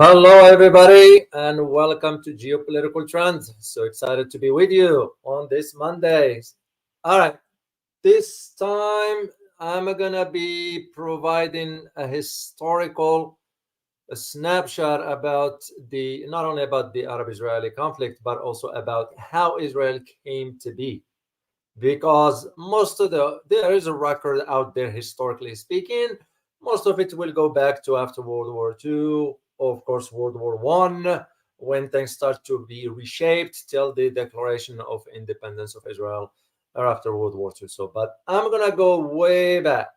Hello, everybody, and welcome to Geopolitical Trends. So excited to be with you on this Monday. All right, this time I'm gonna be providing a historical snapshot about the not only about the Arab-Israeli conflict, but also about how Israel came to be. Because most of there is a record out there historically speaking. Most of it will go back to after World War II, of course World War One, when things start to be reshaped till the declaration of independence of Israel, or after World War II. So but I'm gonna go way back,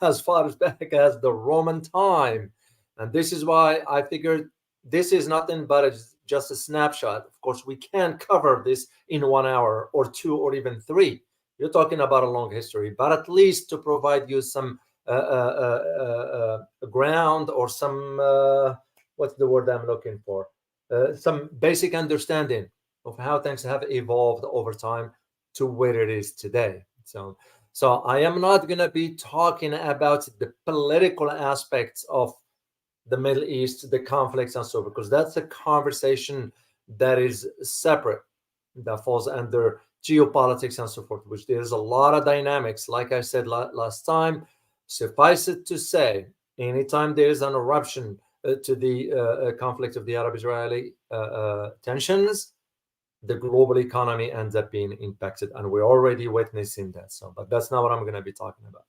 as far as back as the Roman time. And this is why I figured this is nothing but just a snapshot. Of course, we can't cover this in 1 hour or two or even three. You're talking about a long history, but at least to provide you some ground or some, what's the word I'm looking for? Some basic understanding of how things have evolved over time to where it is today. So I am not going to be talking about the political aspects of the Middle East, the conflicts and so, because that's a conversation that is separate, that falls under geopolitics and so forth, which there's a lot of dynamics. Like I said last time, suffice it to say, anytime there is an eruption to the conflict of the Arab-Israeli tensions, the global economy ends up being impacted, and we're already witnessing that. So, but that's not what I'm going to be talking about.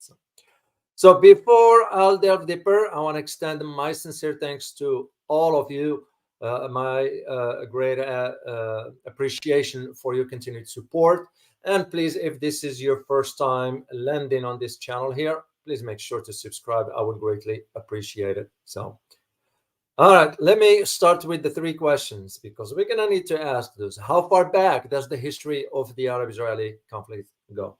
So before I'll delve deeper, I want to extend my sincere thanks to all of you, my great appreciation for your continued support. And please, if this is your first time landing on this channel here, please make sure to subscribe. I would greatly appreciate it. So, all right, let me start with the three questions, because we're going to need to ask those. How far back does the history of the Arab-Israeli conflict go?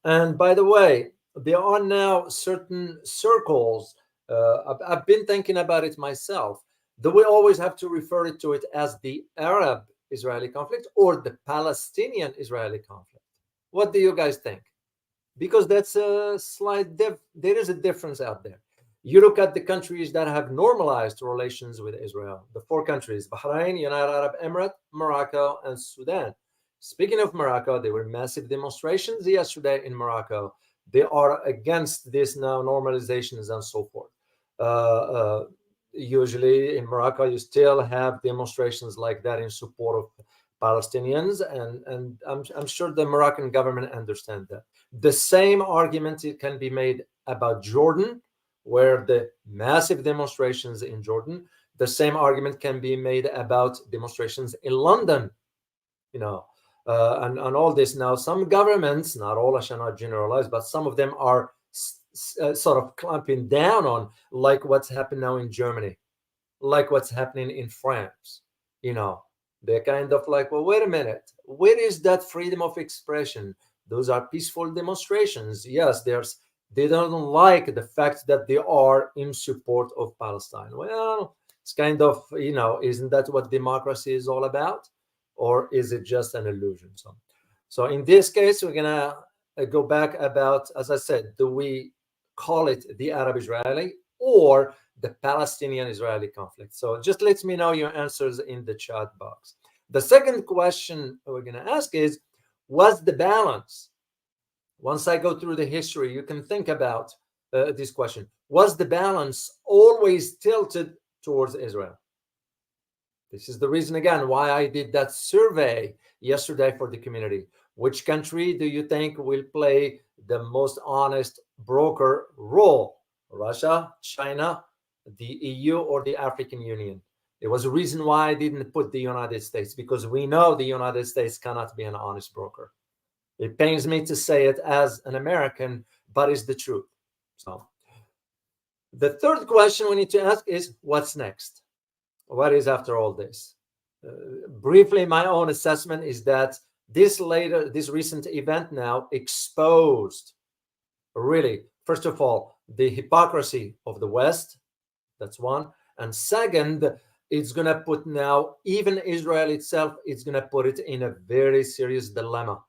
And by the way, there are now certain circles. I've been thinking about it myself. Do we always have to refer to it as the Arab-Israeli conflict or the Palestinian-Israeli conflict? What do you guys think? Because that's a there is a difference out there. You look at the countries that have normalized relations with Israel, the four countries: Bahrain, United Arab Emirates, Morocco, and Sudan. Speaking of Morocco, there were massive demonstrations yesterday in Morocco. They are against this now normalizations and so forth. Usually in Morocco, you still have demonstrations like that in support of Palestinians, and I'm sure the Moroccan government understand that. The same argument it can be made about Jordan, where the massive demonstrations in Jordan. The same argument can be made about demonstrations in London, you know, and all this. Now, some governments, not all, I shall not generalize, but some of them are sort of clamping down on, like what's happened now in Germany, like what's happening in France. You know, they're kind of like, well, wait a minute, where is that freedom of expression? Those are peaceful demonstrations. Yes, they don't like the fact that they are in support of Palestine. Well, it's kind of, isn't that what democracy is all about? Or is it just an illusion? So in this case, we're going to go back about, as I said, do we call it the Arab-Israeli or the Palestinian-Israeli conflict? So just let me know your answers in the chat box. The second question we're going to ask is, what's the balance? Once I go through the history, you can think about this question. Was the balance always tilted towards Israel? This is the reason, again, why I did that survey yesterday for the community. Which country do you think will play the most honest broker role? Russia, China, the EU, or the African Union? There was a reason why I didn't put the United States, because we know the United States cannot be an honest broker. It pains me to say it as an American, but it's the truth. So the third question we need to ask is, what's next? What is after all this? Briefly, my own assessment is that this recent event now exposed, really, first of all, the hypocrisy of the West. That's one. And second, it's going to put now, even Israel itself, it's going to put it in a very serious dilemma.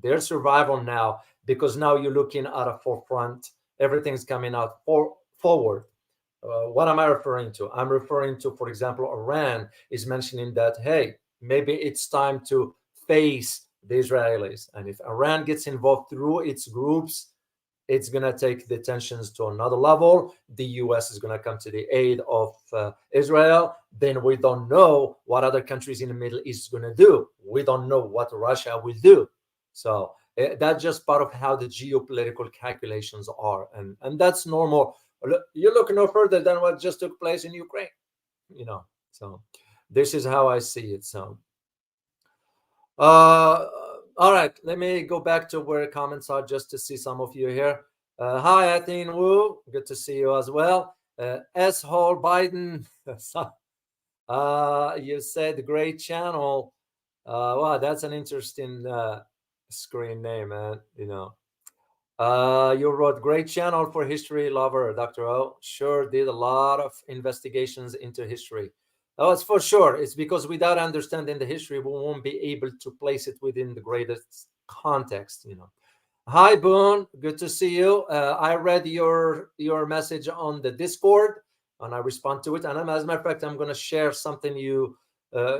Their survival now, because now you're looking at a forefront, everything's coming out forward. What am I referring to? I'm referring to, for example, Iran is mentioning that, hey, maybe it's time to face the Israelis. And if Iran gets involved through its groups, it's going to take the tensions to another level. The US is going to come to the aid of Israel. Then we don't know what other countries in the Middle East are going to do. We don't know what Russia will do. So that's just part of how the geopolitical calculations are. And that's normal. You look no further than what just took place in Ukraine, So this is how I see it. So, all right, let me go back to where comments are just to see some of you here. Hi, Athene Wu. Good to see you as well. S. Hall Biden. You said great channel. Wow, that's an interesting screen name, man. You wrote great channel for history lover, Dr. O. Sure did a lot of investigations into history. Oh, it's for sure. It's because without understanding the history, we won't be able to place it within the greatest context. Hi, Boone. Good to see you. I read your message on the Discord, and I respond to it. And as a matter of fact, I'm going to share something you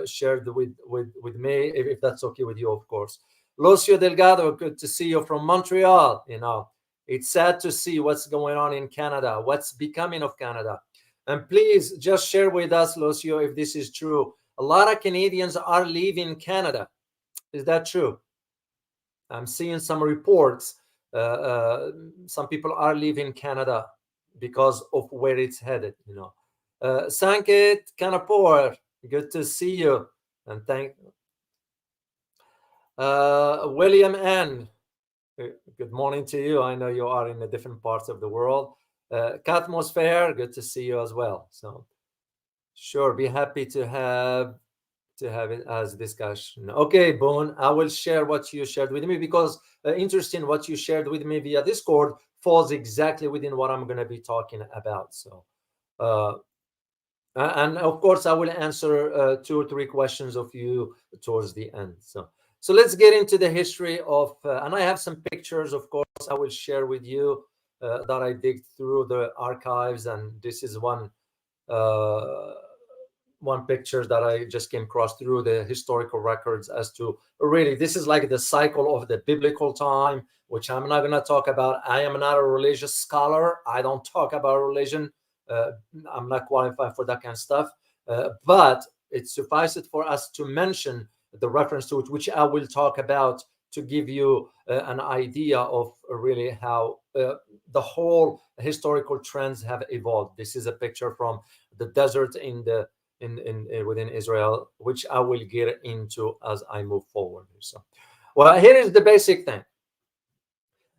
shared with me, if that's okay with you, of course. Lucio Delgado, good to see you from Montreal. It's sad to see what's going on in Canada, what's becoming of Canada. And please just share with us, Lucio, if this is true. A lot of Canadians are leaving Canada. Is that true? I'm seeing some reports. Some people are leaving Canada because of where it's headed. Sanket Kanapur, good to see you. And William N. Good morning to you. I know you are in the different parts of the world. Catmosphere, good to see you as well. So, sure, be happy to have it as discussion. Okay, Boone, I will share what you shared with me because interesting what you shared with me via Discord falls exactly within what I'm going to be talking about. So, and of course, I will answer 2 or 3 questions of you towards the end. So let's get into the history of, and I have some pictures, of course, I will share with you that I dig through the archives, and this is one picture that I just came across through the historical records as to really, this is like the cycle of the biblical time, which I'm not going to talk about. I am not a religious scholar. I don't talk about religion. I'm not qualified for that kind of stuff. But it suffices for us to mention the reference to it, which I will talk about to give you an idea of really how the whole historical trends have evolved. This is a picture from the desert within Israel, which I will get into as I move forward. So, well, here is the basic thing.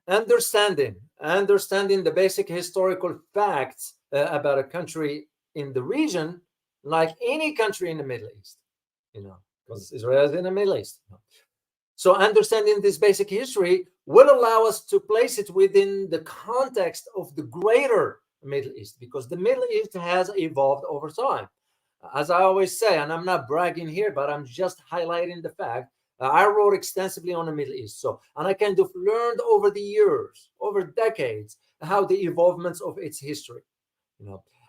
Understanding the basic historical facts about a country in the region, like any country in the Middle East, because Israel is in the Middle East. So understanding this basic history will allow us to place it within the context of the greater Middle East, because the Middle East has evolved over time. As I always say, and I'm not bragging here, but I'm just highlighting the fact, I wrote extensively on the Middle East. And I kind of learned over the years, over decades, how the evolvements of its history,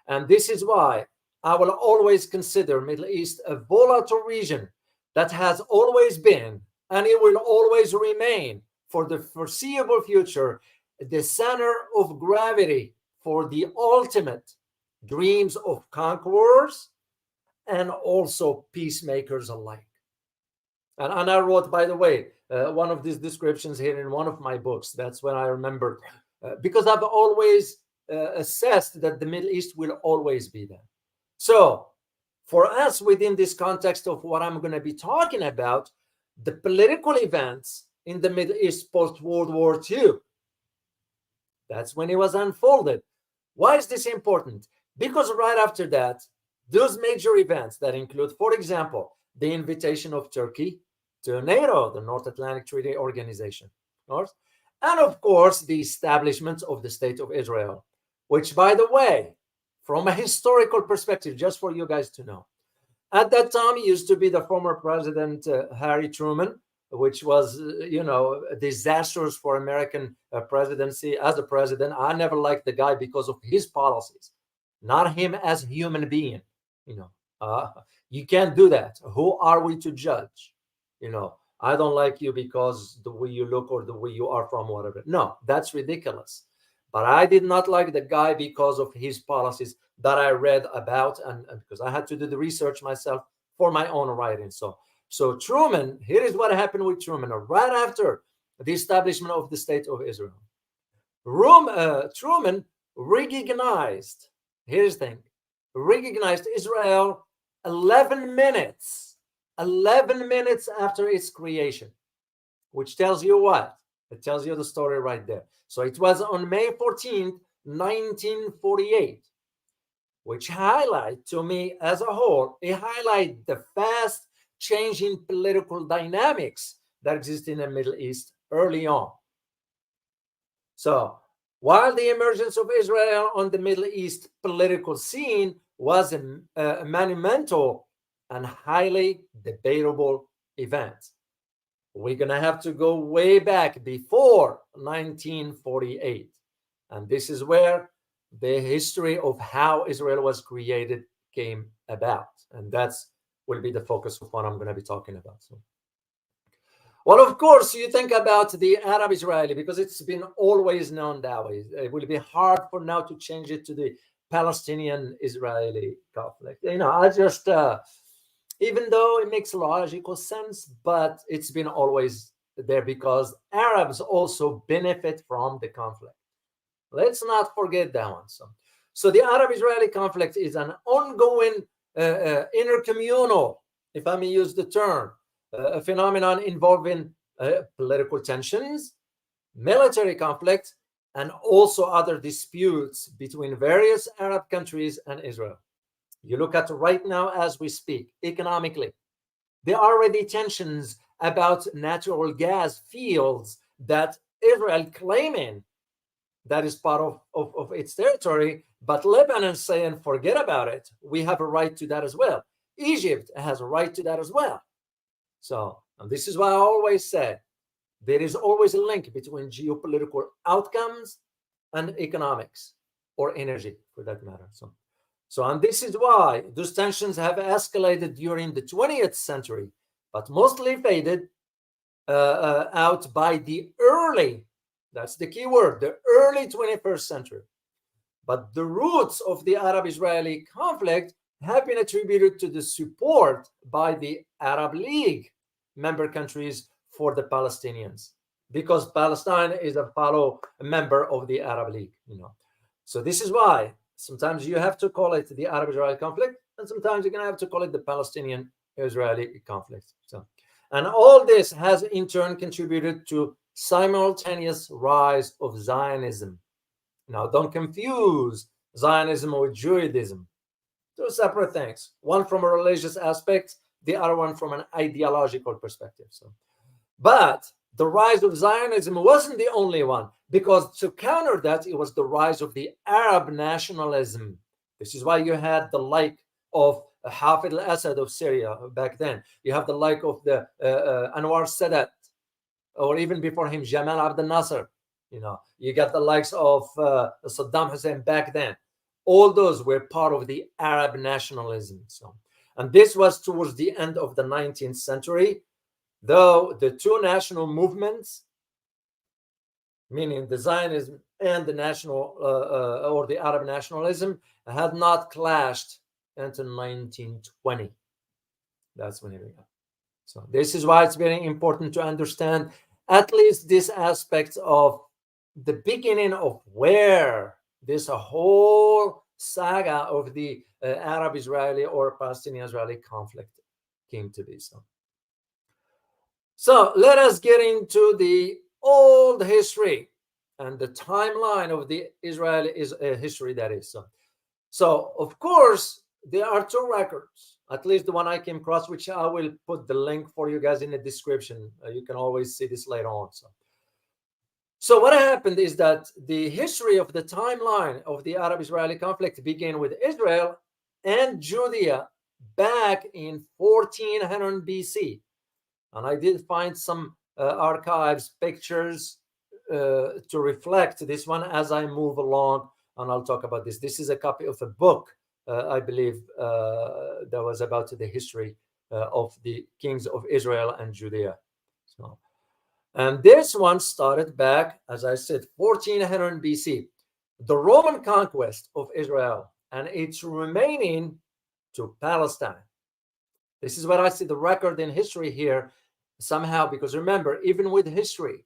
and this is why I will always consider Middle East a volatile region that has always been, and it will always remain for the foreseeable future, the center of gravity for the ultimate dreams of conquerors and also peacemakers alike. And I wrote, by the way, one of these descriptions here in one of my books. That's when I remembered, because I've always assessed that the Middle East will always be there. So for us, within this context of what I'm going to be talking about, the political events in the Middle East post-World War II, that's when it was unfolded. Why is this important? Because right after that, those major events that include, for example, the invitation of Turkey to NATO, the North Atlantic Treaty Organization, and of course, the establishment of the State of Israel, which, by the way, from a historical perspective, just for you guys to know, at that time, he used to be the former President Harry Truman, which was, disastrous for American presidency. As a president, I never liked the guy because of his policies. not him as a human being. You know, you can't do that. Who are we to judge? You know, I don't like you because the way you look or the way you are from whatever. No, that's ridiculous. But I did not like the guy because of his policies that I read about, and because I had to do the research myself for my own writing. So Truman, here is what happened with Truman right after the establishment of the state of Israel. Truman recognized, here's the thing, recognized Israel 11 minutes after its creation, which tells you what? It tells you the story right there. So it was on May 14th, 1948, which highlight to me as a whole, it highlight the fast changing political dynamics that exist in the Middle East early on. So while the emergence of Israel on the Middle East political scene was a monumental and highly debatable event, we're going to have to go way back before 1948. And this is where the history of how Israel was created came about. And that's will be the focus of what I'm going to be talking about. So, well, of course, you think about the Arab-Israeli because it's been always known that way. It will be hard for now to change it to the Palestinian-Israeli conflict. You know, I just, even though it makes logical sense, but it's been always there because Arabs also benefit from the conflict. Let's not forget that one. So the Arab-Israeli conflict is an ongoing intercommunal, if I may use the term, a phenomenon involving political tensions, military conflict, and also other disputes between various Arab countries and Israel. You look at right now as we speak, economically, there are already tensions about natural gas fields that Israel claiming that is part of its territory, but Lebanon saying, forget about it. We have a right to that as well. Egypt has a right to that as well. So, and this is why I always said, there is always a link between geopolitical outcomes and economics or energy for that matter. And this is why those tensions have escalated during the 20th century, but mostly faded out by the early, that's the key word, the early 21st century. But the roots of the Arab-Israeli conflict have been attributed to the support by the Arab League member countries for the Palestinians, because Palestine is a member of the Arab League, you know. So this is why sometimes you have to call it the Arab-Israeli conflict, and sometimes you're going to have to call it the Palestinian-Israeli conflict. So, and all this has in turn contributed to simultaneous rise of Zionism. Now, don't confuse Zionism with Judaism. Two separate things. One from a religious aspect, the other one from an ideological perspective. But the rise of Zionism wasn't the only one, because to counter that, it was the rise of the Arab nationalism. This is why you had the like of Hafid al-Assad of Syria back then. You have the like of the Anwar Sadat, or even before him, Jamal Abdel Nasser. You know, you got the likes of Saddam Hussein back then. All those were part of the Arab nationalism. And this was towards the end of the 19th century, though the two national movements, meaning the Zionism and the national or the Arab nationalism, had not clashed until 1920. That's when it began. So this is why it's very important to understand at least this aspect of the beginning of where this whole saga of the Arab-Israeli or Palestinian-Israeli conflict came to be. So let us get into the old history and the timeline of the Israeli history, that is. So of course, there are two records, at least the one I came across, which I will put the link for you guys in the description. You can always see this later on. So what happened is that the history of the timeline of the Arab-Israeli conflict began with Israel and Judea back in 1400 BC. And I did find some archives, pictures to reflect this one as I move along and I'll talk about this. This is a copy of a book, I believe, that was about the history of the kings of Israel and Judea. So, and this one started back, as I said, 1400 BC. The Roman conquest of Israel and its remaining to Palestine. This is what I see the record in history here somehow, because remember, even with history,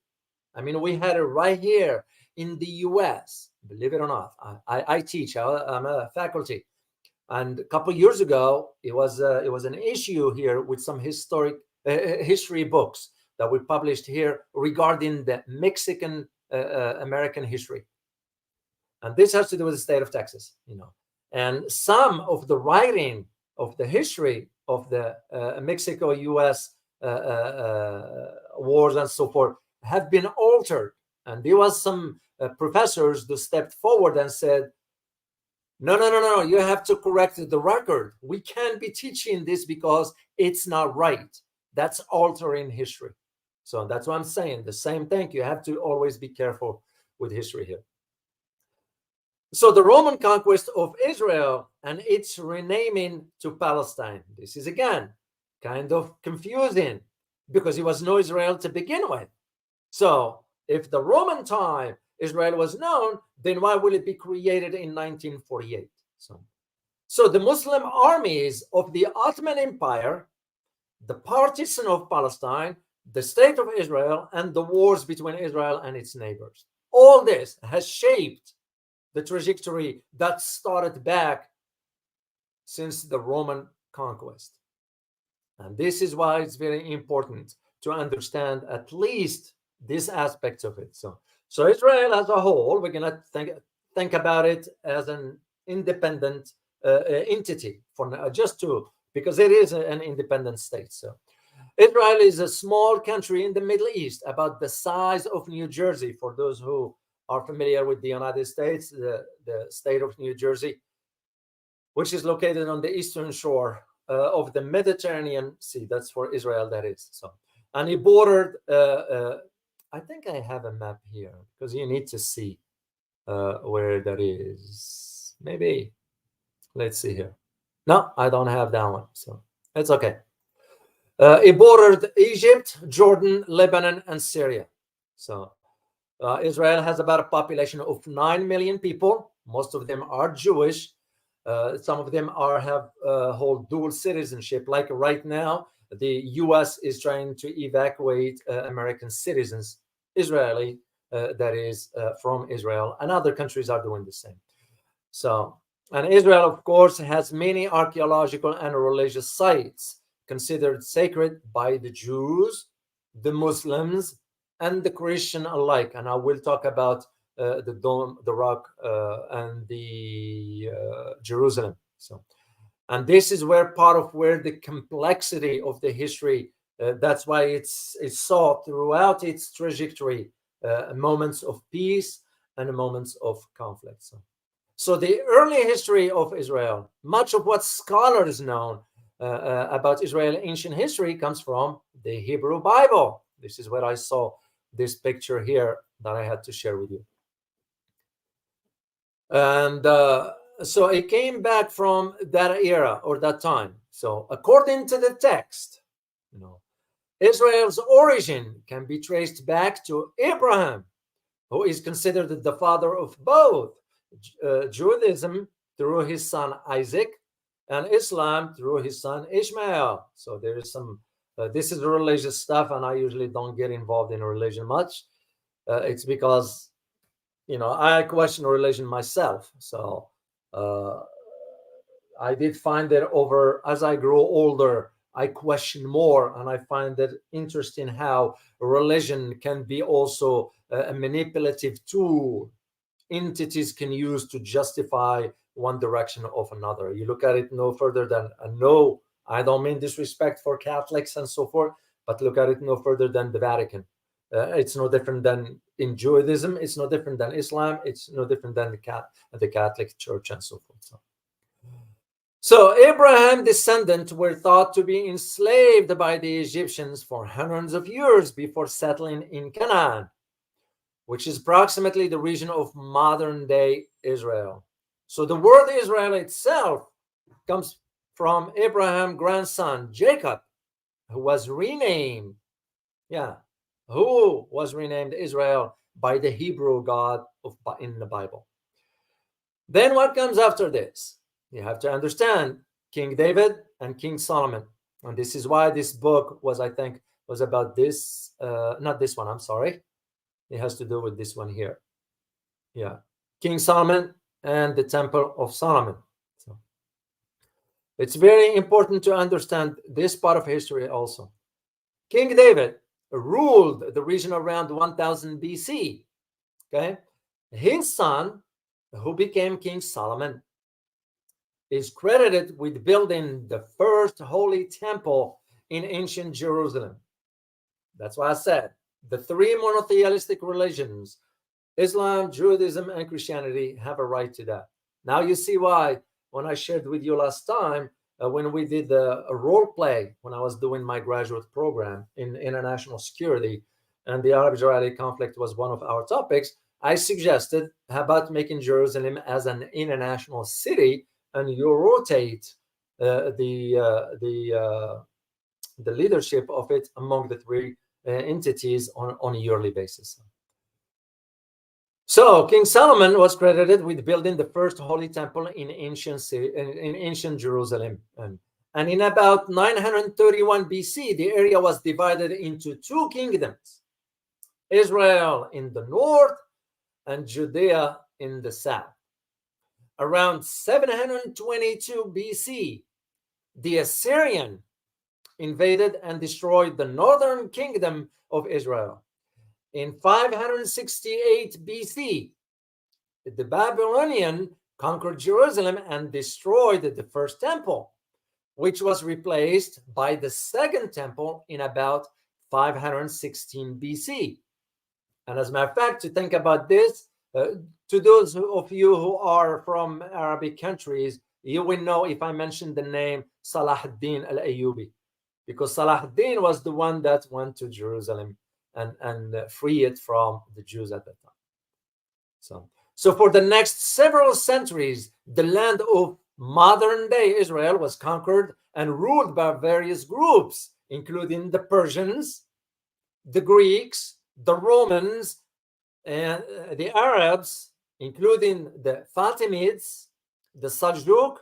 I mean, we had it right here in the US, believe it or not. I teach, I'm a faculty. And a couple of years ago, it was an issue here with some historic history books that we published here regarding the Mexican American history. And this has to do with the state of Texas, you know. And some of the writing of the history of the Mexico-U.S. Wars and so forth have been altered. And there was some professors who stepped forward and said, no, you have to correct the record. We can't be teaching this because it's not right. That's altering history. So that's what I'm saying. The same thing. You have to always be careful with history here. So the Roman conquest of Israel and its renaming to Palestine. This is again kind of confusing because it was no Israel to begin with. So if the Roman time Israel was known, then why will it be created in 1948? So the Muslim armies of the Ottoman Empire, the partition of Palestine, the state of Israel, and the wars between Israel and its neighbors. All this has shaped the trajectory that started back since the Roman conquest. And this is why it's very important to understand at least this aspect of it. So Israel as a whole, we're going to think about it as an independent entity for now, because it is an independent state. So Israel is a small country in the Middle East, about the size of New Jersey. For those who are familiar with the United States, the state of New Jersey, which is located on the eastern shore of the Mediterranean Sea. That's for Israel, that is. So, and it bordered, I think I have a map here because you need to see where that is. Maybe, let's see here. No, I don't have that one, so it's okay. It bordered Egypt, Jordan, Lebanon, and Syria. So Israel has about a population of 9 million people. Most of them are Jewish. Some of them hold dual citizenship. Like right now, the U.S. is trying to evacuate American citizens, Israeli, that is from Israel, and other countries are doing the same. So, and Israel, of course, has many archaeological and religious sites considered sacred by the Jews, the Muslims, and the Christian alike. And I will talk about the Dome, the Rock, and the Jerusalem. So, and this is where the complexity of the history. That's why it's saw throughout its trajectory moments of peace and moments of conflict. So the early history of Israel, much of what scholars know about Israeli ancient history comes from the Hebrew Bible. This is where I saw this picture here that I had to share with you. And so it came back from that era or that time. So according to the text, Israel's origin can be traced back to Abraham, who is considered the father of both Judaism through his son Isaac and Islam through his son Ishmael. So there is some, this is religious stuff, and I usually don't get involved in religion much. It's because, I question religion myself. So I did find that as I grow older, I question more, and I find that interesting how religion can be also a manipulative tool entities can use to justify one direction of another. You look at it no further than I don't mean disrespect for Catholics and so forth, but look at it no further than the Vatican. It's no different than in Judaism. It's no different than Islam. It's no different than the Catholic Church and so forth. So Abraham's descendants were thought to be enslaved by the Egyptians for hundreds of years before settling in Canaan, which is approximately the region of modern-day Israel. So the word Israel itself comes from Abraham's grandson, Jacob, who was renamed, who was renamed Israel by the Hebrew God in the Bible. Then what comes after this? You have to understand King David and King Solomon. And this is why this book was, I think, was about this, not this one, I'm sorry. It has to do with this one here. Yeah. King Solomon and the Temple of Solomon. So it's very important to understand this part of history also. King David ruled the region around 1000 BC. Okay. His son, who became King Solomon, is credited with building the first holy temple in ancient Jerusalem. That's why I said the three monotheistic religions, Islam, Judaism, and Christianity, have a right to that. Now you see why when I shared with you last time, when we did a role play, when I was doing my graduate program in international security, and the Arab-Israeli conflict was one of our topics, I suggested, how about making Jerusalem as an international city, and you rotate the leadership of it among the three entities on a yearly basis. So King Solomon was credited with building the first holy temple in ancient Jerusalem. And in about 931 BC, the area was divided into two kingdoms, Israel in the north and Judea in the south. Around 722 BC, the Assyrian invaded and destroyed the northern kingdom of Israel. In 568 BC, the Babylonian conquered Jerusalem and destroyed the first temple, which was replaced by the second temple in about 516 BC. And as a matter of fact, to think about this, to those of you who are from Arabic countries, you will know if I mention the name Salah ad-Din al-Ayyubi, because Salah ad-Din was the one that went to Jerusalem and free it from the Jews at that time. So for the next several centuries, the land of modern-day Israel was conquered and ruled by various groups, including the Persians, the Greeks, the Romans, and the Arabs, including the Fatimids, the Seljuk,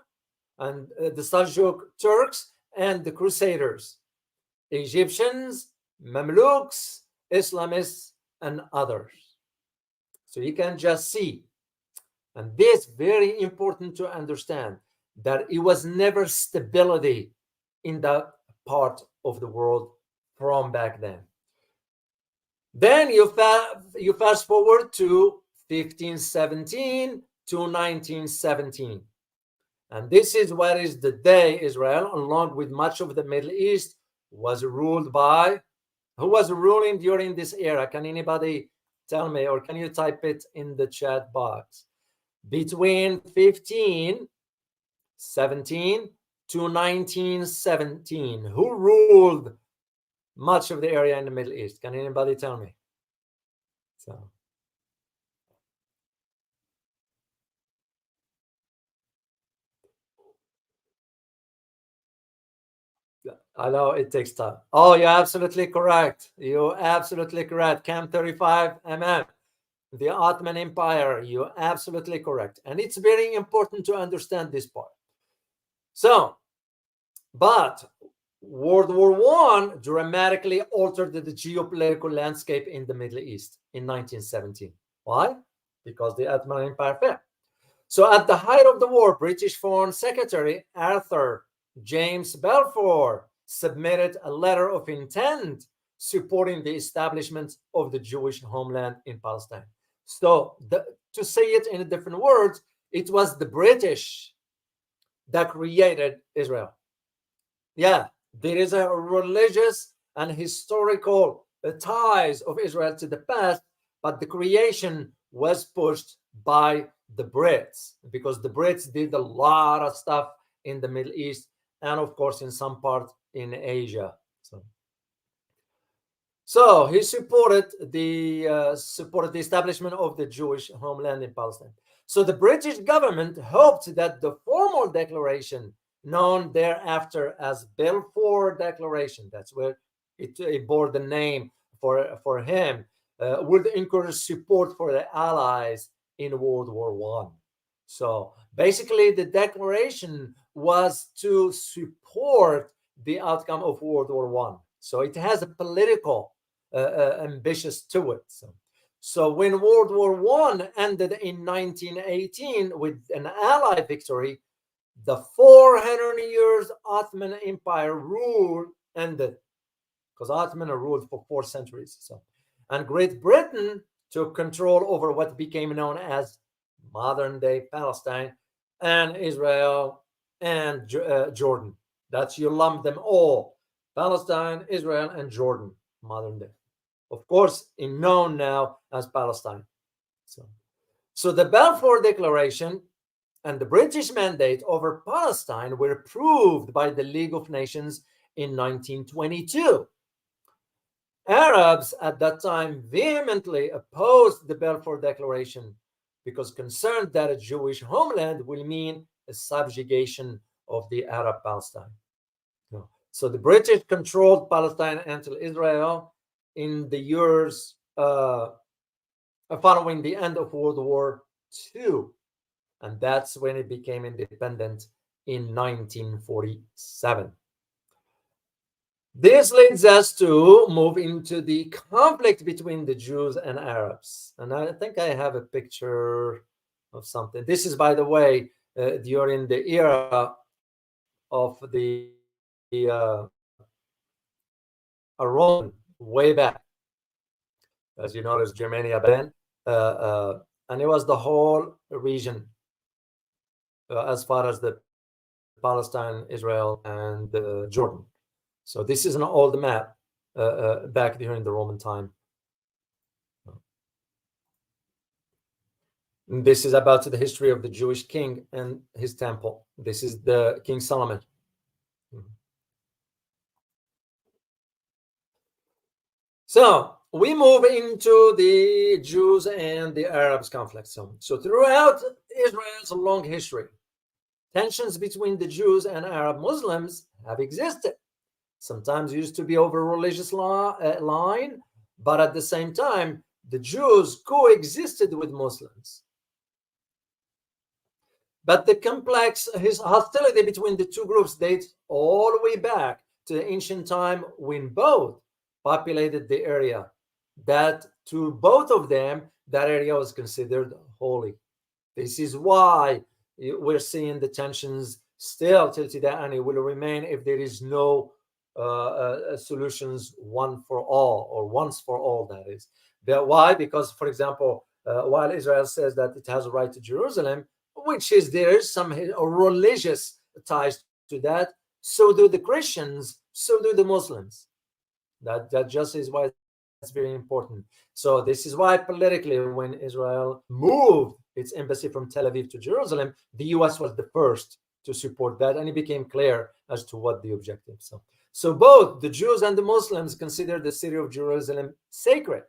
and the Seljuk Turks, and the Crusaders, Egyptians, Mamluks, Islamists, and others. So you can just see, and this is very important to understand, that it was never stability in that part of the world from back then. Then you fast forward to 1517 to 1917. And this is what is the day Israel, along with much of the Middle East, was ruled by. Who was ruling during this era? Can anybody tell me, or can you type it in the chat box? Between 1517 to 1917, who ruled much of the area in the Middle East? Can anybody tell me? So I know it takes time. Oh, you're absolutely correct. You're absolutely correct. Camp 35 mm, the Ottoman Empire. You're absolutely correct. And it's very important to understand this part. So, but World War I dramatically altered the geopolitical landscape in the Middle East in 1917. Why? Because the Ottoman Empire fell. So at the height of the war, British Foreign Secretary Arthur James Balfour submitted a letter of intent supporting the establishment of the Jewish homeland in Palestine. So to say it in different words, it was the British that created Israel. Yeah, there is a religious and historical ties of Israel to the past, but the creation was pushed by the Brits, because the Brits did a lot of stuff in the Middle East and, of course, in some part in Asia. So he supported the establishment of the Jewish homeland in Palestine. So the British government hoped that the formal declaration, known thereafter as Balfour Declaration, that's where it bore the name for him, would encourage support for the Allies in World War One. So basically, the declaration was to support the outcome of World War One. So it has a political ambitious to it. So when World War One ended in 1918 with an Allied victory, the 400 years Ottoman Empire rule ended, because Ottoman ruled for 4 centuries. And Great Britain took control over what became known as modern-day Palestine and Israel and Jordan. That's, you lump them all: Palestine, Israel, and Jordan, modern day. Of course, known now as Palestine. So the Balfour Declaration and the British mandate over Palestine were approved by the League of Nations in 1922. Arabs at that time vehemently opposed the Balfour Declaration because concerned that a Jewish homeland will mean a subjugation of the Arab Palestine. So the British controlled Palestine until Israel in the years following the end of World War II. And that's when it became independent in 1947. This leads us to move into the conflict between the Jews and Arabs. And I think I have a picture of something. This is, by the way, during the era of the Roman, way back. As you notice, Germania then, and it was the whole region as far as the Palestine, Israel, and Jordan. So this is an old map back during the Roman time. And this is about the history of the Jewish king and his temple. This is the King Solomon. So we move into the Jews and the Arabs conflict. So throughout Israel's long history, tensions between the Jews and Arab Muslims have existed. Sometimes used to be over religious line, but at the same time, the Jews coexisted with Muslims. But the complex hostility between the two groups dates all the way back to the ancient time when both populated the area. That to both of them, that area was considered holy. This is why we're seeing the tensions still till today, and it will remain if there is no solutions one for all, or once for all, that is. Why? Because, for example, while Israel says that it has a right to Jerusalem, which is, there is some religious ties to that, so do the Christians, so do the Muslims. That just is why it's very important. So this is why politically, when Israel moved its embassy from Tel Aviv to Jerusalem, the US was the first to support that, and it became clear as to what the objective. So both the Jews and the Muslims consider the city of Jerusalem sacred.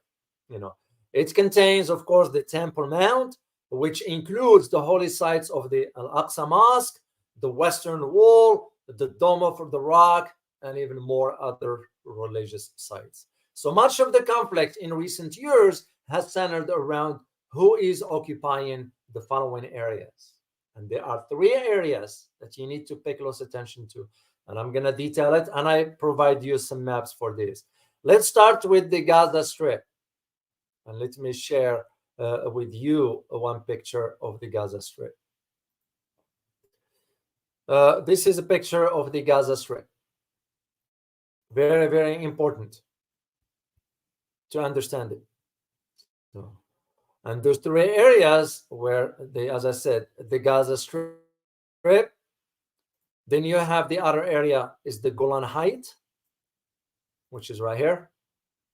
It contains, of course, the Temple Mount, which includes the holy sites of the Al-Aqsa Mosque, the Western Wall, the Dome of the Rock, and even more other religious sites. So much of the conflict in recent years has centered around who is occupying the following areas. And there are 3 areas that you need to pay close attention to. And I'm going to detail it, and I provide you some maps for this. Let's start with the Gaza Strip. And let me share with you one picture of the Gaza Strip. This is a picture of the Gaza Strip. Very, very important to understand it. And there's 3 areas where, as I said, the Gaza Strip. Then you have the other area is the Golan Heights, which is right here.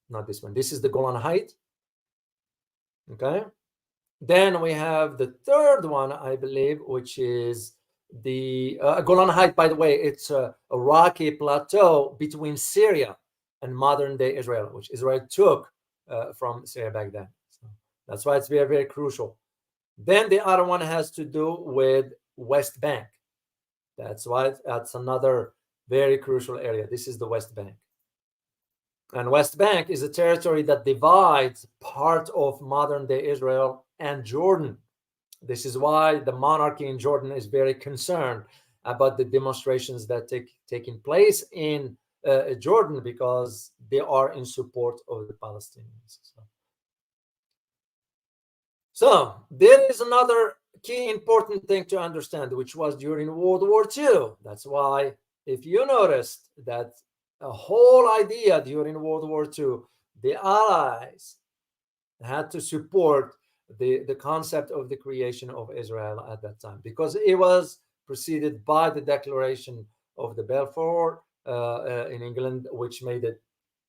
Not this one. This is the Golan Heights. Okay. Then we have the third one, I believe, which is the Golan Heights. By the way, it's a rocky plateau between Syria and modern-day Israel, which Israel took from Syria back then. So that's why it's very, very crucial. Then the other one has to do with West Bank. That's another very crucial area. This is the West Bank. And West Bank is a territory that divides part of modern-day Israel and Jordan. This is why the monarchy in Jordan is very concerned about the demonstrations that taking place in Jordan, because they are in support of the Palestinians. So there is another key important thing to understand, which was during World War II. That's why, if you noticed that a whole idea during World War II, the Allies had to support the concept of the creation of Israel at that time, because it was preceded by the declaration of the Balfour in England, which made it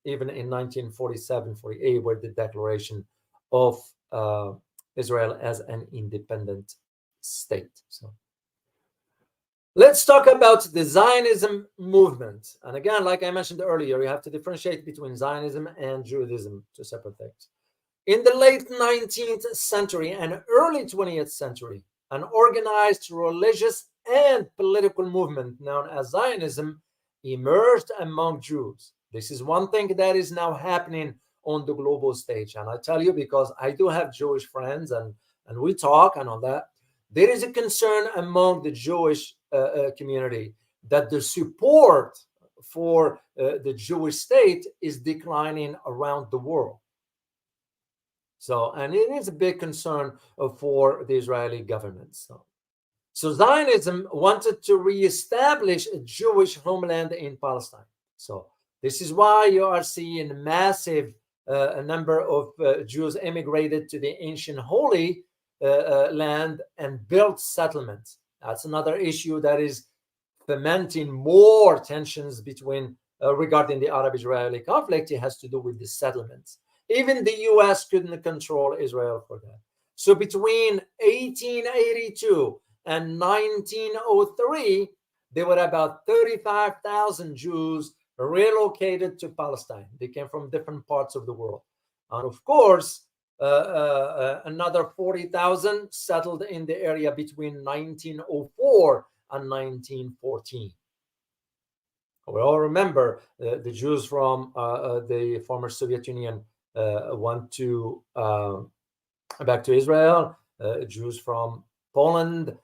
even in 1947-48 with the declaration of Israel as an independent state. So let's talk about the Zionism movement. And again, like I mentioned earlier, you have to differentiate between Zionism and Judaism, two separate things. In the late 19th century and early 20th century, an organized religious and political movement known as Zionism emerged among Jews. This is one thing that is now happening on the global stage. And I tell you, because I do have Jewish friends and we talk and all that, there is a concern among the Jewish community that the support for the Jewish state is declining around the world. So, and it is a big concern for the Israeli government. So Zionism wanted to reestablish a Jewish homeland in Palestine. So this is why you are seeing a number of Jews emigrated to the ancient Holy Land and built settlements. That's another issue that is fomenting more tensions between regarding the Arab-Israeli conflict. It has to do with the settlements. Even the U.S. couldn't control Israel for that. So between 1882 and 1903, there were about 35,000 Jews relocated to Palestine. They came from different parts of the world. And of course, another 40,000 settled in the area between 1904 and 1914. We all remember the Jews from the former Soviet Union went to back to Israel. Jews from Poland.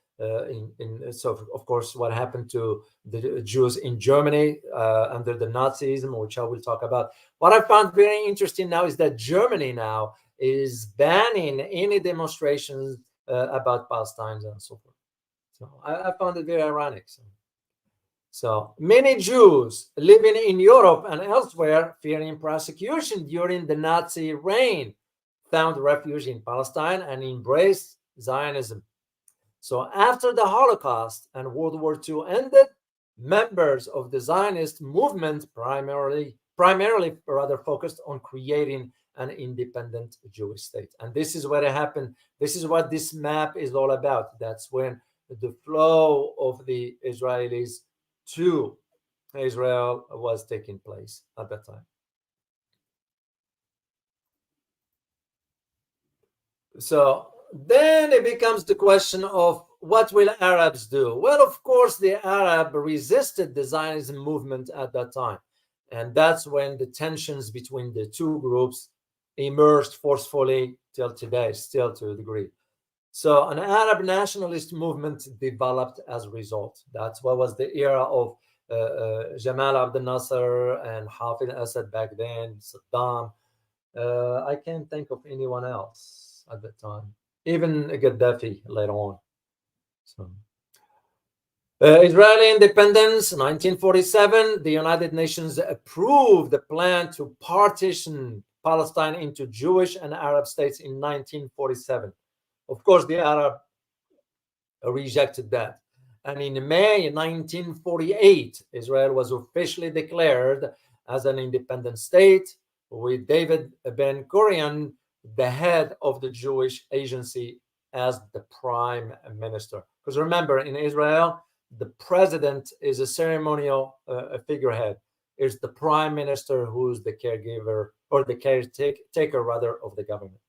So of course, what happened to the Jews in Germany under the Nazism, which I will talk about. What I found very interesting now is that Germany now is banning any demonstrations about Palestine and so forth. So I found it very ironic. So many Jews living in Europe and elsewhere, fearing prosecution during the Nazi reign, found refuge in Palestine and embraced Zionism. So after the Holocaust and World War II ended, members of the Zionist movement primarily focused on creating an independent Jewish state. And this is what happened. This is what this map is all about. That's when the flow of the Israelis to Israel was taking place at that time. So then it becomes the question of what will Arabs do? Well, of course, the Arab resisted the Zionism movement at that time. And that's when the tensions between the two groups emerged forcefully till today, still to a degree. So an Arab nationalist movement developed as a result. That's what was the era of Jamal Abdel Nasser and Hafez Assad back then, Saddam. I can't think of anyone else at that time, even Gaddafi later on. So, Israeli independence, 1947, the United Nations approved the plan to partition Palestine into Jewish and Arab states in 1947. Of course, the Arab rejected that. And in May 1948, Israel was officially declared as an independent state, with David Ben-Gurion, the head of the Jewish Agency, as the prime minister. Because remember, in Israel, the president is a ceremonial figurehead. is the prime minister, who's the caregiver or the caretaker rather of the government.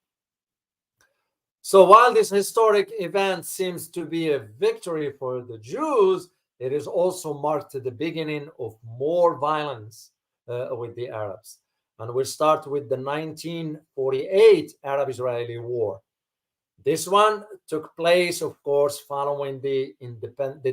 So while this historic event seems to be a victory for the Jews, it is also marked the beginning of more violence with the Arabs. And we'll start with the 1948 Arab-Israeli War. This one took place, of course, following the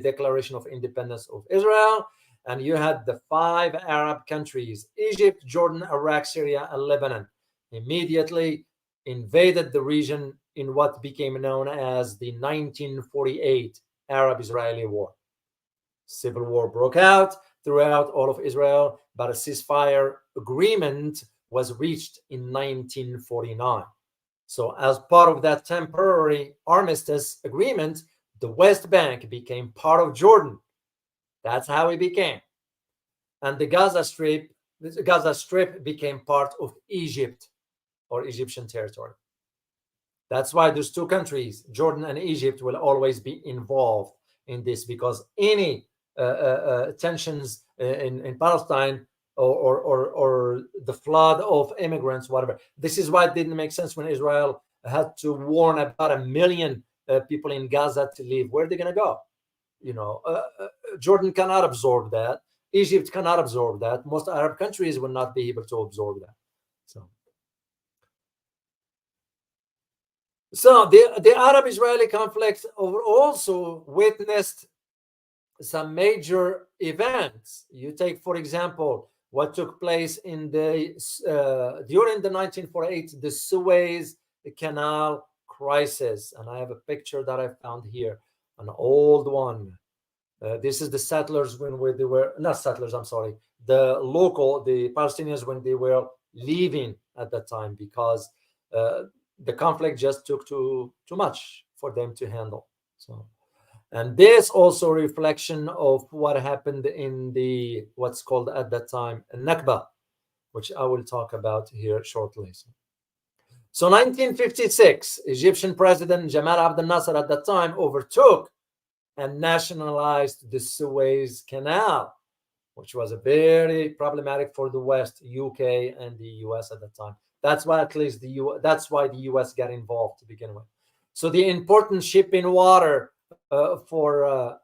Declaration of Independence of Israel. And you had the 5 Arab countries, Egypt, Jordan, Iraq, Syria, and Lebanon, immediately invaded the region in what became known as the 1948 Arab-Israeli War. Civil war broke out throughout all of Israel, but a ceasefire agreement was reached in 1949. So as part of that temporary armistice agreement, the West Bank became part of Jordan. That's how it became. And the Gaza Strip became part of Egypt, or Egyptian territory. That's why those 2 countries, Jordan and Egypt, will always be involved in this, because any tensions in Palestine or the flood of immigrants, whatever. This is why it didn't make sense when Israel had to warn about 1 million people in Gaza to leave. Where are they going to go? Jordan cannot absorb that. Egypt cannot absorb that. Most Arab countries will not be able to absorb that. So the Arab-Israeli conflict also witnessed some major events. You take, for example, what took place in during the 1948, the Suez Canal crisis. And I have a picture that I found here, an old one. This is the settlers when they were, not settlers, I'm sorry, the Palestinians when they were leaving at that time, because the conflict just took too much for them to handle. So, and this also a reflection of what happened in the what's called at that time Nakba, which I will talk about here shortly. So 1956, Egyptian President Jamal Abdel Nasser at that time overtook and nationalized the Suez Canal, which was a very problematic for the West, UK and the US at that time. That's why at least that's why the US got involved to begin with. So the important shipping water for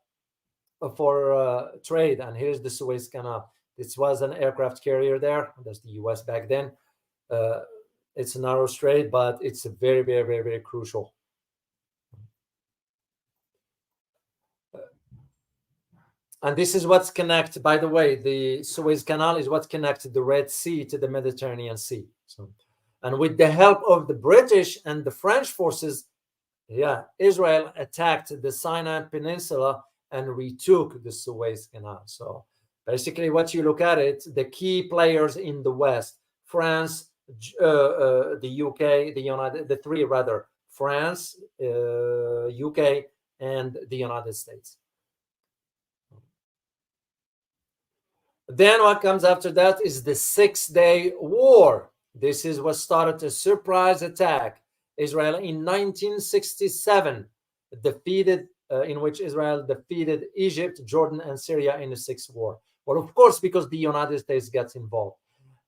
trade, and here's the Suez Canal. This was an aircraft carrier there. That's the US back then. It's a narrow strait, but it's a very, very, very, very crucial. And this is what's connected, by the way, the Suez Canal is what connected the Red Sea to the Mediterranean Sea. So, and with the help of the British and the French forces, Israel attacked the Sinai Peninsula and retook the Suez Canal. So basically what you look at it, the key players in the West, France, the UK, the three rather, France, UK, and the United States. Then what comes after that is the 6-Day War. This is what started a surprise attack. Israel in 1967 in which Israel defeated Egypt, Jordan, and Syria in the Sixth War. Well, of course, because the United States gets involved.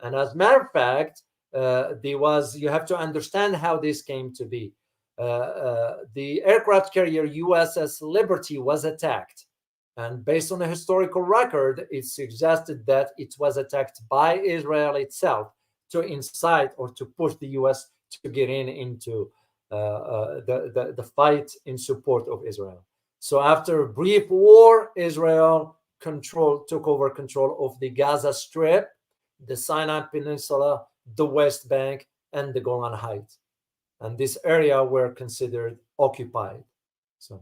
And as a matter of fact, you have to understand how this came to be. The aircraft carrier USS Liberty was attacked. And based on a historical record, it suggested that it was attacked by Israel itself to incite or to push the US to get into the fight in support of Israel. So after a brief war, Israel took over control of the Gaza Strip, the Sinai Peninsula, the West Bank, and the Golan Heights. And this area were considered occupied. So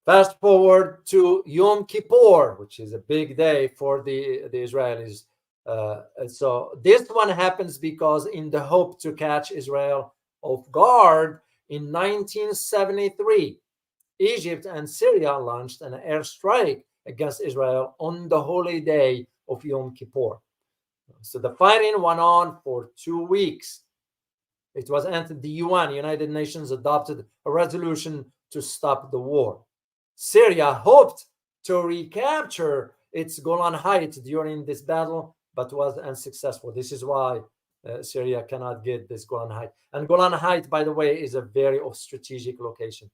fast forward to Yom Kippur, which is a big day for the Israelis. So this one happens because in the hope to catch Israel off guard, in 1973, Egypt and Syria launched an airstrike against Israel on the holy day of Yom Kippur. So the fighting went on for 2 weeks. It was until the UN, United Nations, adopted a resolution to stop the war. Syria hoped to recapture its Golan Heights during this battle, but was unsuccessful. This is why Syria cannot get this Golan Heights. And Golan Heights, by the way, is a very strategic location.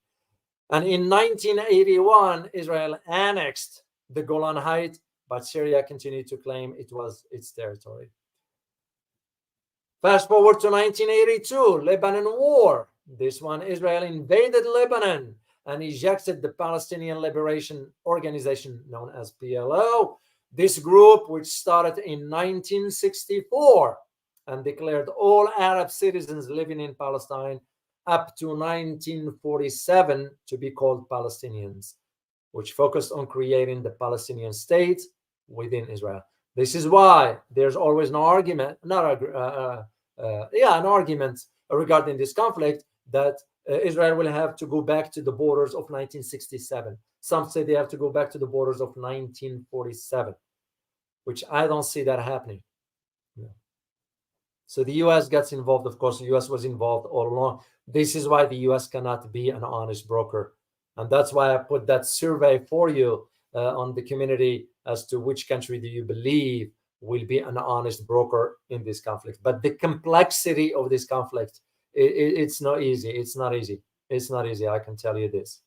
And in 1981, Israel annexed the Golan Heights, but Syria continued to claim it was its territory. Fast forward to 1982, Lebanon War. This one, Israel invaded Lebanon and ejected the Palestinian Liberation Organization, known as PLO. This group, which started in 1964 and declared all Arab citizens living in Palestine up to 1947 to be called Palestinians, which focused on creating the Palestinian state within Israel. This is why there's always an argument, an argument regarding this conflict that Israel will have to go back to the borders of 1967. Some say they have to go back to the borders of 1947, which I don't see that happening. So the U.S. gets involved. Of course, the U.S. was involved all along. This is why the U.S. cannot be an honest broker. And that's why I put that survey for you on the community as to which country do you believe will be an honest broker in this conflict. But the complexity of this conflict, it's not easy. It's not easy. It's not easy. I can tell you this.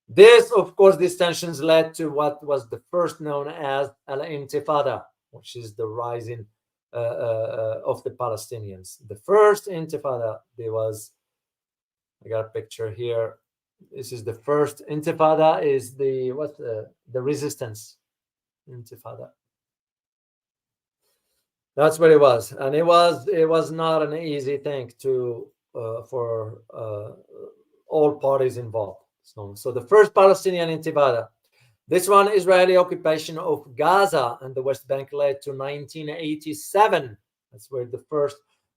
This, of course, these tensions led to what was the first known as Intifada, which is the rising of the Palestinians. The first Intifada, there was, I got a picture here. This is the first Intifada, is the resistance Intifada. That's what it was, and it was not an easy thing to for all parties involved. So the first Palestinian Intifada, this one, Israeli occupation of Gaza and the West Bank, led to 1987. That's where the first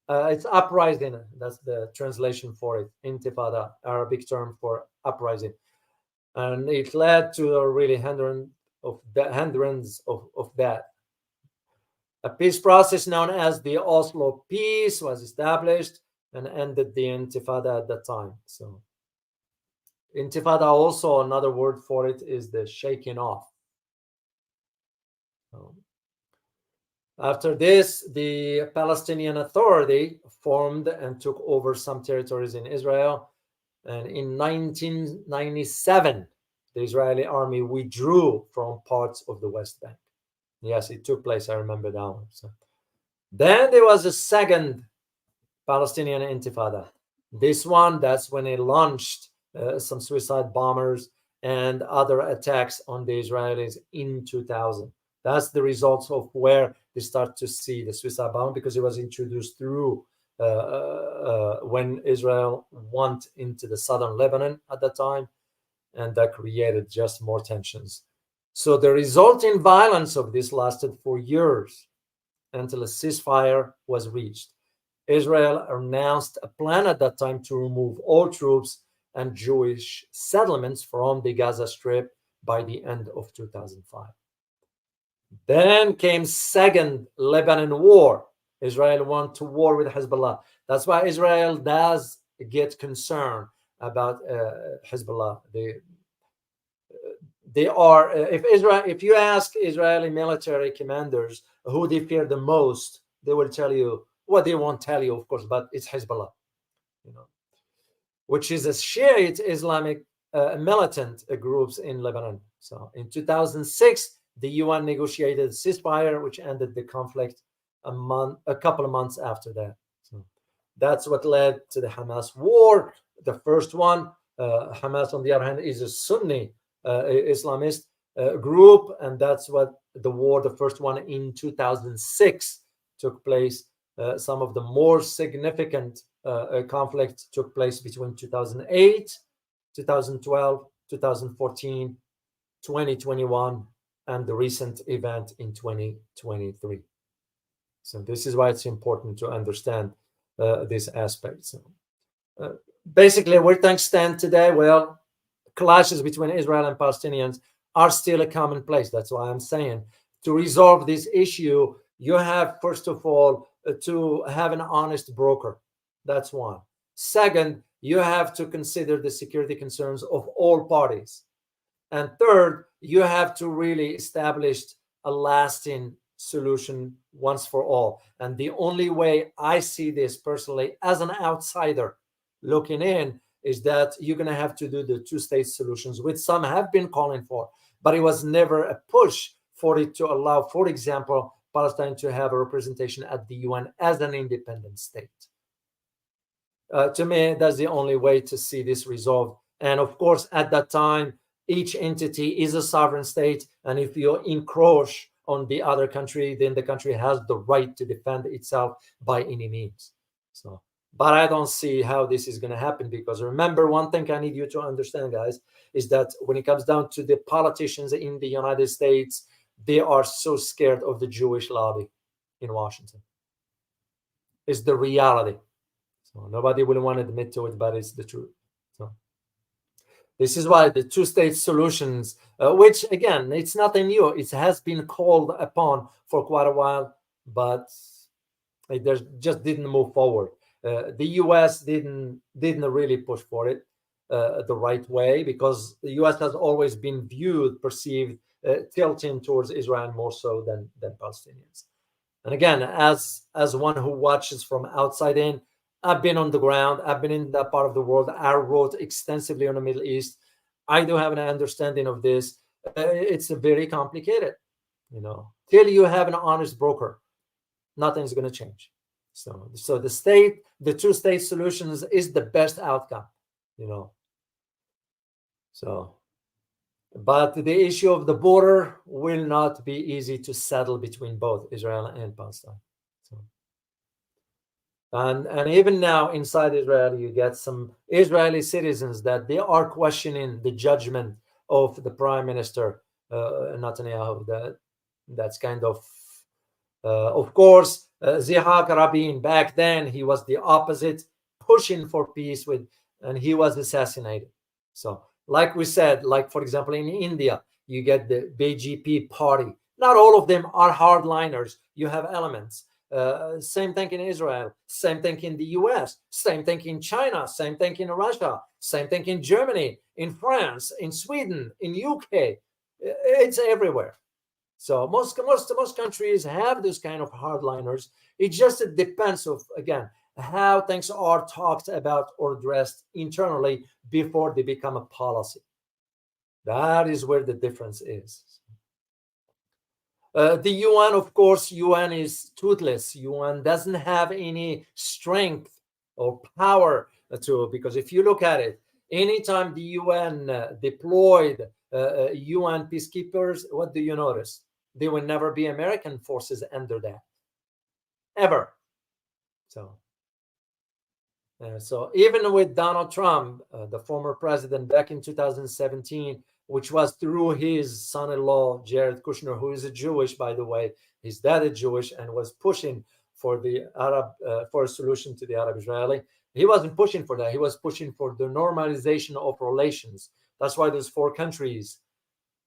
it's uprising. That's the translation for it. Intifada, Arabic term for uprising, and it led to a really hundreds of that. A peace process known as the Oslo Peace was established and ended the Intifada at that time. So Intifada, also another word for it, is the shaking off. After this, the Palestinian Authority formed and took over some territories in Israel. And in 1997, the Israeli army withdrew from parts of the West Bank. Yes, it took place. I remember that one. So then there was a second Palestinian Intifada. This one, that's when it launched some suicide bombers and other attacks on the Israelis in 2000. That's the results of where they start to see the suicide bomb, because it was introduced through when Israel went into the southern Lebanon at that time, and that created just more tensions. So the resulting violence of this lasted for years until a ceasefire was reached. Israel announced a plan at that time to remove all troops and Jewish settlements from the Gaza Strip by the end of 2005. Then came second Lebanon war. Israel went to war with Hezbollah. That's why Israel does get concerned about Hezbollah. They are, if you ask Israeli military commanders who they fear the most, they will tell you, well, they won't tell you, of course, but it's Hezbollah, which is a Shiite Islamic militant groups in Lebanon. So in 2006, the UN negotiated a ceasefire, which ended the conflict a couple of months after that. So that's what led to the Hamas war. The first one, Hamas, on the other hand, is a Sunni Islamist group, and that's what the war, the first one in 2006, took place. Some of the more significant conflicts took place between 2008, 2012, 2014, 2021, and the recent event in 2023. So this is why it's important to understand this aspect. So, basically, where things stand today, well, clashes between Israel and Palestinians are still a commonplace. That's why I'm saying, to resolve this issue, you have, first of all, to have an honest broker. That's one. Second, you have to consider the security concerns of all parties. And third, you have to really establish a lasting solution once for all. And the only way I see this personally as an outsider looking in is that you're going to have to do the two-state solutions, which some have been calling for, but it was never a push for it to allow, for example, Palestine to have a representation at the UN as an independent state. To me, that's the only way to see this resolved. And of course, at that time, each entity is a sovereign state. And if you encroach on the other country, then the country has the right to defend itself by any means. So, but I don't see how this is going to happen, because remember, one thing I need you to understand, guys, is that when it comes down to the politicians in the United States, they are so scared of the Jewish lobby in Washington. It's the reality. So nobody will want to admit to it, but it's the truth. So this is why the two-state solutions, which again, it's nothing new. It has been called upon for quite a while, but it just didn't move forward. The U.S. didn't really push for it the right way, because the U.S. has always been perceived tilting towards Israel more so than Palestinians. And again, as one who watches from outside in, I've been on the ground. I've been in that part of the world. I wrote extensively on the Middle East. I do have an understanding of this. It's very complicated, Till you have an honest broker, nothing's going to change. So the two-state solutions is the best outcome, So, but the issue of the border will not be easy to settle between both Israel and Palestine. So. And even now inside Israel, you get some Israeli citizens that they are questioning the judgment of the Prime Minister Netanyahu. That's kind of course, Zihak Rabin, back then, he was the opposite, pushing for peace and he was assassinated. So, like we said, like, for example, in India, you get the BJP party. Not all of them are hardliners. You have elements. Same thing in Israel, same thing in the US, same thing in China, same thing in Russia, same thing in Germany, in France, in Sweden, in UK. It's everywhere. So most countries have this kind of hardliners. It just depends of, again, how things are talked about or addressed internally before they become a policy. That is where the difference is. The UN, of course, UN is toothless. UN doesn't have any strength or power because if you look at it, anytime the UN deployed UN peacekeepers, what do you notice? There will never be American forces under that, ever. So even with Donald Trump, the former president, back in 2017, which was through his son-in-law, Jared Kushner, who is a Jewish, by the way. His dad is Jewish and was pushing for the for a solution to the Arab-Israeli. He wasn't pushing for that. He was pushing for the normalization of relations. That's why those four countries,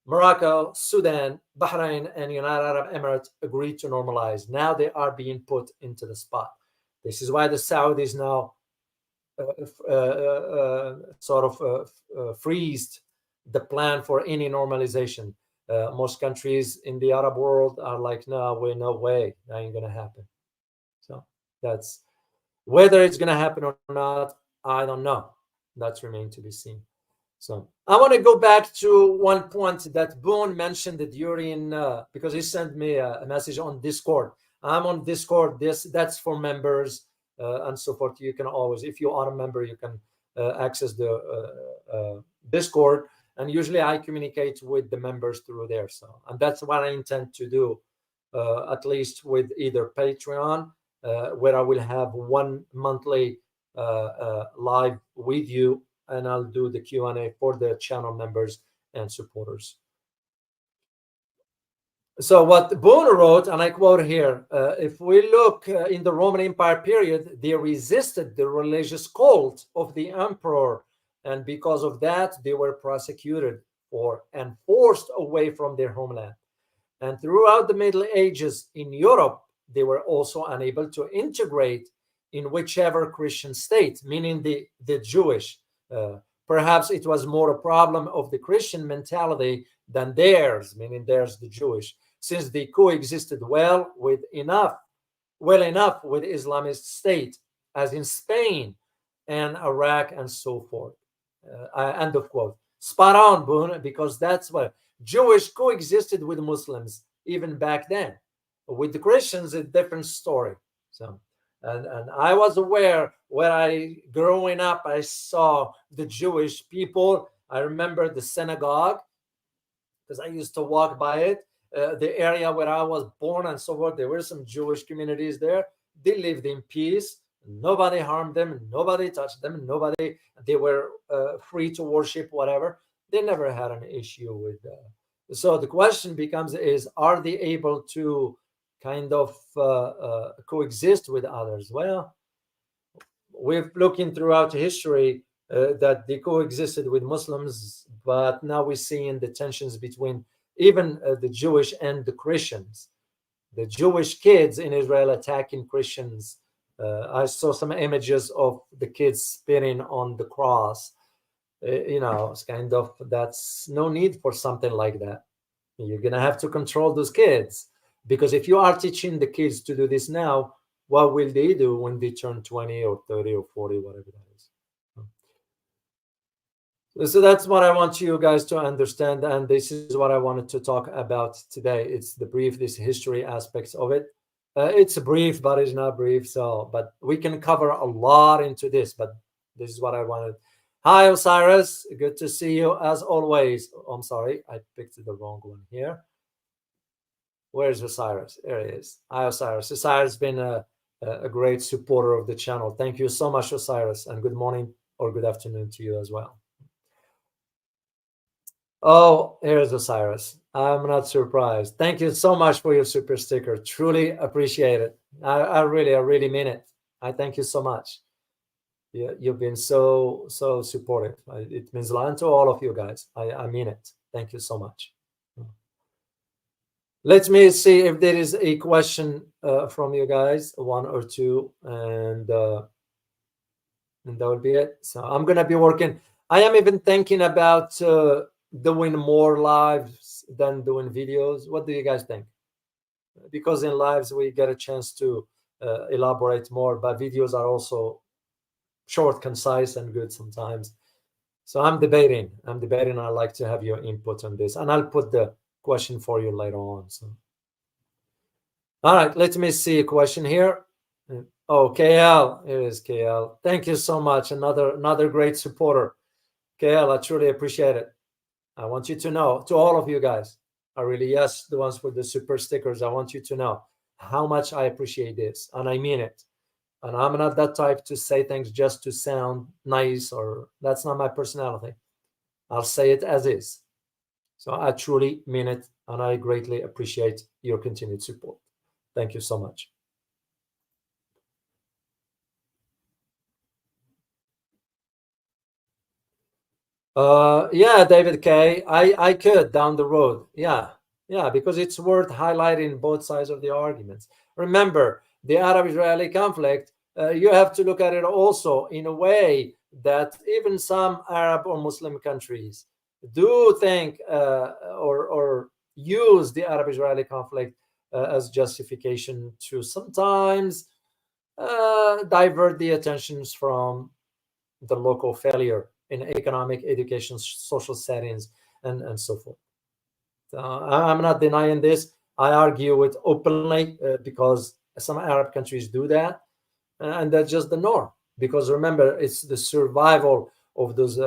Morocco, Sudan, Bahrain, and United Arab Emirates, agreed to normalize. Now they are being put into the spot. This is why the Saudis now freezed the plan for any normalization. Most countries in the Arab world are like, no way, that ain't gonna happen. So that's whether it's gonna happen or not, I don't know. That's remains to be seen. So I want to go back to one point that Boone mentioned during because he sent me a message on Discord. I'm on Discord. That's for members and so forth. You can always, if you are a member, you can access the Discord. And usually I communicate with the members through there. So, and that's what I intend to do, at least with either Patreon, where I will have one monthly live with you, and I'll do the Q&A for the channel members and supporters. So what Boone wrote, and I quote here, if we look in the Roman Empire period, they resisted the religious cult of the emperor. And because of that, they were prosecuted and forced away from their homeland. And throughout the Middle Ages in Europe, they were also unable to integrate in whichever Christian state, meaning the Jewish Perhaps it was more a problem of the Christian mentality than theirs, meaning theirs the Jewish, since they coexisted well enough with Islamist state, as in Spain and Iraq and so forth. End of quote. Spot on, Boone, because that's what Jewish coexisted with Muslims even back then. With the Christians, a different story. So, and I was aware when I growing up, I saw the Jewish people. I remember the synagogue because I used to walk by it. The area where I was born and so forth, there were some Jewish communities there. They lived in peace. Nobody harmed them. Nobody touched them. They were free to worship whatever. They never had an issue with that. So the question becomes is, are they able to kind of coexist with others? Well, we've looking throughout history that they coexisted with Muslims, but now we're seeing the tensions between even the Jewish and the Christians. The Jewish kids in Israel attacking Christians. I saw some images of the kids spitting on the cross. It's kind of, that's no need for something like that. You're going to have to control those kids, because if you are teaching the kids to do this now, what will they do when they turn 20 or 30 or 40, whatever that is? So that's what I want you guys to understand, and this is what I wanted to talk about today. It's this history aspects of it. It's brief, but it's not brief. So, but we can cover a lot into this, but this is what I wanted. Hi, Osiris. Good to see you as always. Oh, I'm sorry, I picked the wrong one here. Where's Osiris? There he is. Hi, Osiris. Osiris has been a great supporter of the channel. Thank you so much, Osiris, and good morning or good afternoon to you as well. Oh, here's Osiris. I'm not surprised. Thank you so much for your super sticker. Truly appreciate it. I really mean it. I thank you so much. You've been so supportive. It means a lot to all of you guys. I mean it. Thank you so much. Let me see if there is a question from you guys, one or two, and that would be it. So I'm gonna be working. I am even thinking about doing more lives than doing videos. What do you guys think? Because in lives we get a chance to elaborate more, but videos are also short, concise, and good sometimes. So I'm debating. I'd like to have your input on this, and I'll put the question for you later on. So, all right, let me see a question here. Oh, KL, here is KL. Thank you so much. Another great supporter. KL, I truly appreciate it. I want you to know, to all of you guys, yes, the ones with the super stickers, I want you to know how much I appreciate this, and I mean it. And I'm not that type to say things just to sound nice, or that's not my personality. I'll say it as is. So I truly mean it, and I greatly appreciate your continued support. Thank you so much. Yeah, David K. I could down the road. Yeah, because it's worth highlighting both sides of the arguments. Remember, the Arab-Israeli conflict, you have to look at it also in a way that even some Arab or Muslim countries do think or use the Arab-Israeli conflict as justification to sometimes divert the attentions from the local failure in economic, education, social settings, and so forth. I'm not denying this. I argue it openly because some Arab countries do that, and that's just the norm. Because remember, it's the survival of those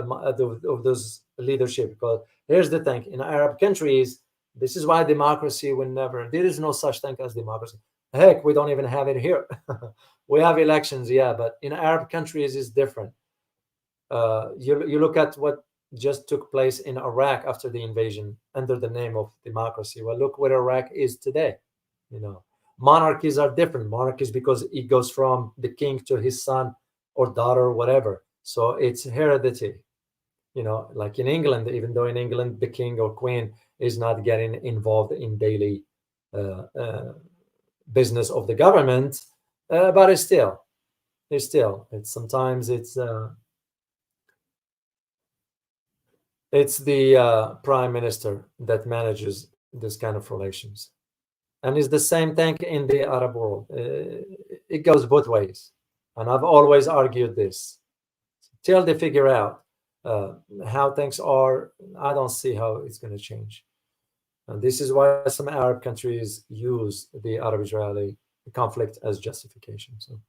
leadership. Because here's the thing: in Arab countries, this is why democracy will never. There is no such thing as democracy. Heck, we don't even have it here. We have elections, yeah, but in Arab countries, it's different. You look at what just took place in Iraq after the invasion under the name of democracy. Well, look where Iraq is today. Monarchies are different. Monarchies because it goes from the king to his son or daughter or whatever. So it's heredity. Like in England, even though in England the king or queen is not getting involved in daily business of the government, but it's sometimes it's It's the prime minister that manages this kind of relations. And it's the same thing in the Arab world. It goes both ways. And I've always argued this. Till they figure out how things are, I don't see how it's going to change. And this is why some Arab countries use the Arab-Israeli conflict as justification. So,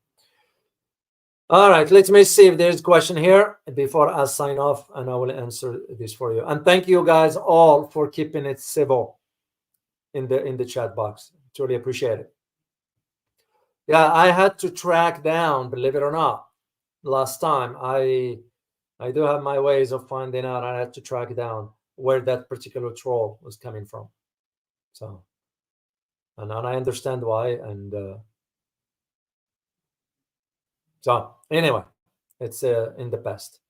all right, let me see if there's a question here before I sign off, and I will answer this for you. And thank you guys all for keeping it civil in the chat box. Truly appreciate it. Yeah, I had to track down, believe it or not, last time. I do have my ways of finding out. I had to track down where that particular troll was coming from. So, and I understand why. And so, anyway, it's in the past.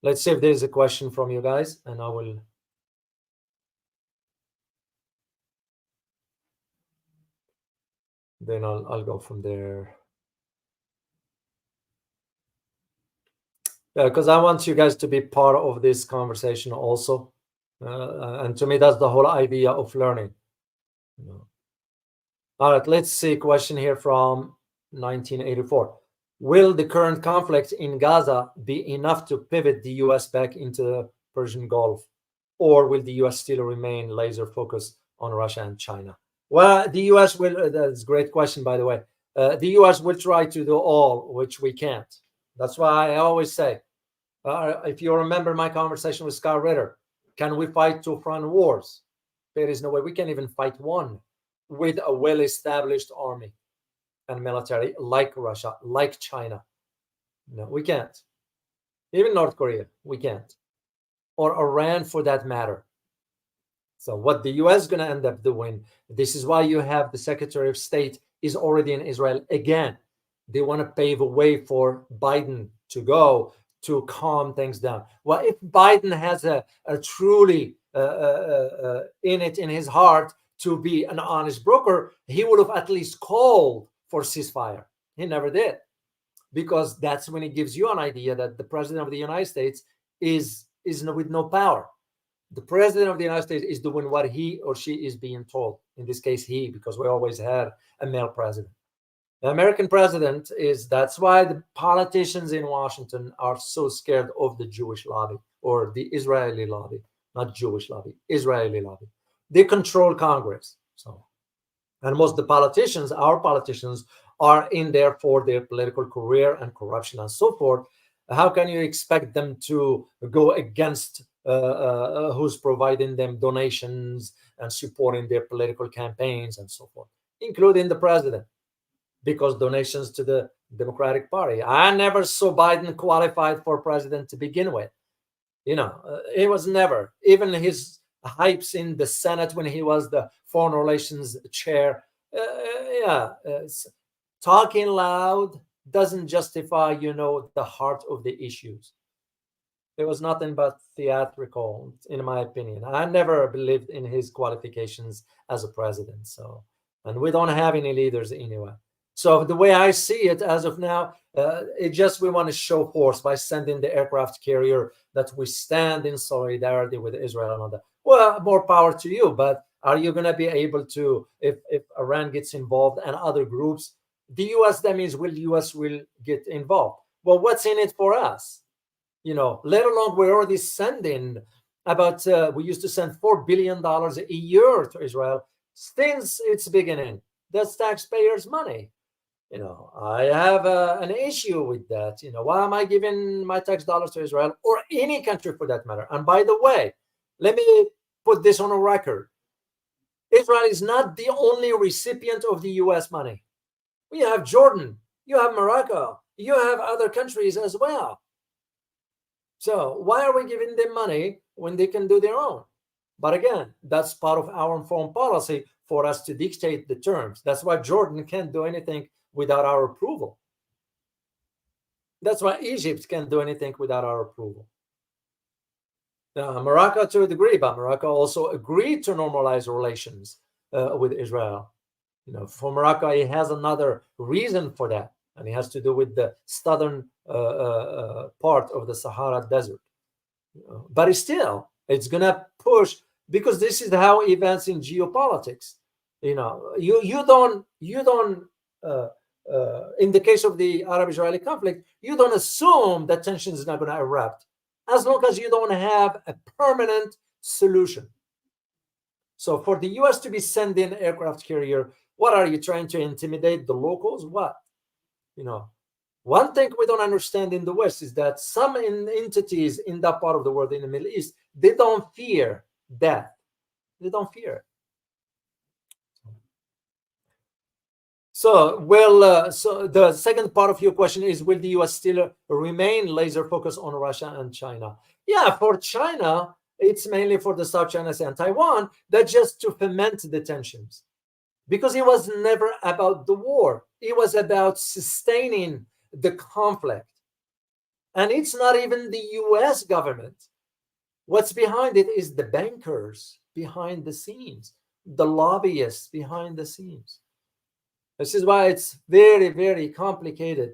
Let's see if there's a question from you guys, and I will. Then I'll go from there. Yeah, because I want you guys to be part of this conversation also. And to me, that's the whole idea of learning. You know. All right, let's see a question here from 1984. Will the current conflict in Gaza be enough to pivot the US back into the Persian Gulf? Or will the US still remain laser focused on Russia and China? Well, the US will, that's a great question, by the way. The US will try to do all, which we can't. That's why I always say, if you remember my conversation with Scott Ritter, can we fight two front wars? There is no way. We can't even fight one with a well-established army and military like Russia, like China. No, we can't. Even North Korea, we can't. Or Iran for that matter. So what the US is going to end up doing, this is why you have the Secretary of State is already in Israel again. They want to pave a way for Biden to go to calm things down. Well, if Biden has a truly in it in his heart to be an honest broker, he would have at least called for ceasefire. He never did, because that's when it gives you an idea that the president of the United States is with no power. The president of the United States is doing what he or she is being told. In this case, he, because we always had a male president. The American president that's why the politicians in Washington are so scared of the Jewish lobby or the Israeli lobby, not Jewish lobby, Israeli lobby. They control Congress. So, and most of the politicians, our politicians, are in there for their political career and corruption and so forth. How can you expect them to go against who's providing them donations and supporting their political campaigns and so forth, including the president? Because donations to the Democratic Party. I never saw Biden qualified for president to begin with. You know, it was never. Even his hypes in the Senate when he was the Foreign Relations chair. Talking loud doesn't justify, the heart of the issues. It was nothing but theatrical, in my opinion. I never believed in his qualifications as a president. So, and we don't have any leaders anyway. So the way I see it as of now, we want to show force by sending the aircraft carrier that we stand in solidarity with Israel and all that. Well, more power to you, but are you going to be able to, if Iran gets involved and other groups, the U.S., that means the U.S. will get involved. Well, what's in it for us? Let alone we're already sending about, we used to send $4 billion a year to Israel since its beginning. That's taxpayers' money. I have an issue with that. Why am I giving my tax dollars to Israel or any country for that matter? And by the way, let me put this on a record. Israel is not the only recipient of the U.S. money. You have Jordan, you have Morocco, you have other countries as well. So why are we giving them money when they can do their own? But again, that's part of our foreign policy for us to dictate the terms. That's why Jordan can't do anything without our approval. That's why Egypt can't do anything without our approval. Morocco to a degree, but Morocco also agreed to normalize relations with Israel. For Morocco, it has another reason for that, and it has to do with the southern part of the Sahara Desert. But still, it's gonna push, because this is how events in geopolitics. You don't in the case of the Arab-Israeli conflict, you don't assume that tension is not going to erupt as long as you don't have a permanent solution. So for the U.S. to be sending aircraft carrier, what are you trying to intimidate the locals? What? One thing we don't understand in the West is that some entities in that part of the world, in the Middle East, they don't fear death. They don't fear it. So the second part of your question is, will the U.S. still remain laser focused on Russia and China? Yeah, for China, it's mainly for the South China Sea and Taiwan, that just to foment the tensions. Because it was never about the war. It was about sustaining the conflict. And it's not even the US government. What's behind it is the bankers behind the scenes, the lobbyists behind the scenes. This is why it's very, very complicated.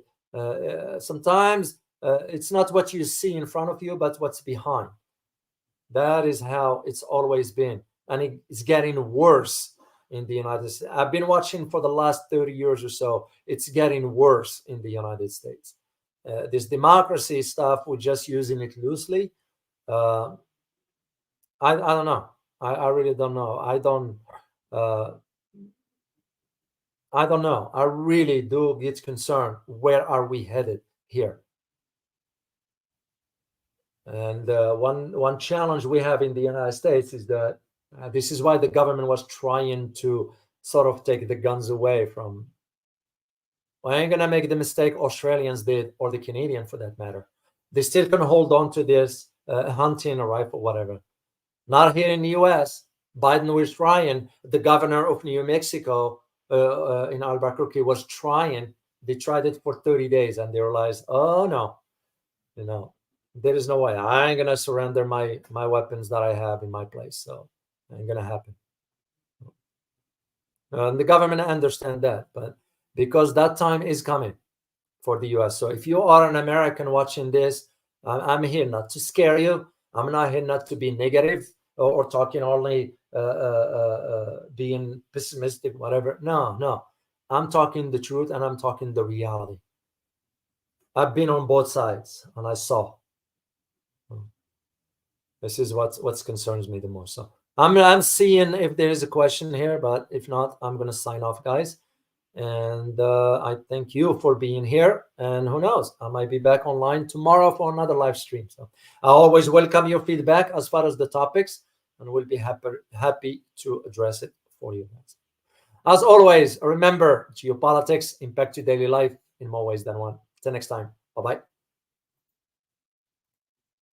Sometimes it's not what you see in front of you, but what's behind. That is how it's always been. And it's getting worse in the United States. I've been watching for the last 30 years or so. It's getting worse in the United States. This democracy stuff, we're just using it loosely. I don't know. I really don't know. I don't know. I really do get concerned. Where are we headed here? And one challenge we have in the United States is that this is why the government was trying to sort of take the guns away from. I ain't gonna make the mistake Australians did, or the Canadian for that matter. They still can hold on to this hunting a rifle, whatever. Not here in the U.S. Biden was trying. The governor of New Mexico in Albuquerque was trying. They tried it for 30 days and they realized, oh no, there is no way. I ain't gonna surrender my weapons that I have in my place. So it ain't gonna happen. And the government understand that, but because that time is coming for the U.S. So if you are an American watching this, I'm here not to scare you. I'm not here not to be negative or talking only being pessimistic, whatever. No. I'm talking the truth and I'm talking the reality. I've been on both sides and I saw. This is what concerns me the most. So I'm seeing if there is a question here, but if not, I'm going to sign off, guys. And I thank you for being here. And who knows, I might be back online tomorrow for another live stream. So I always welcome your feedback as far as the topics, and we'll be happy to address it for you guys. As always, remember, geopolitics impact your daily life in more ways than one. Till next time. Bye-bye.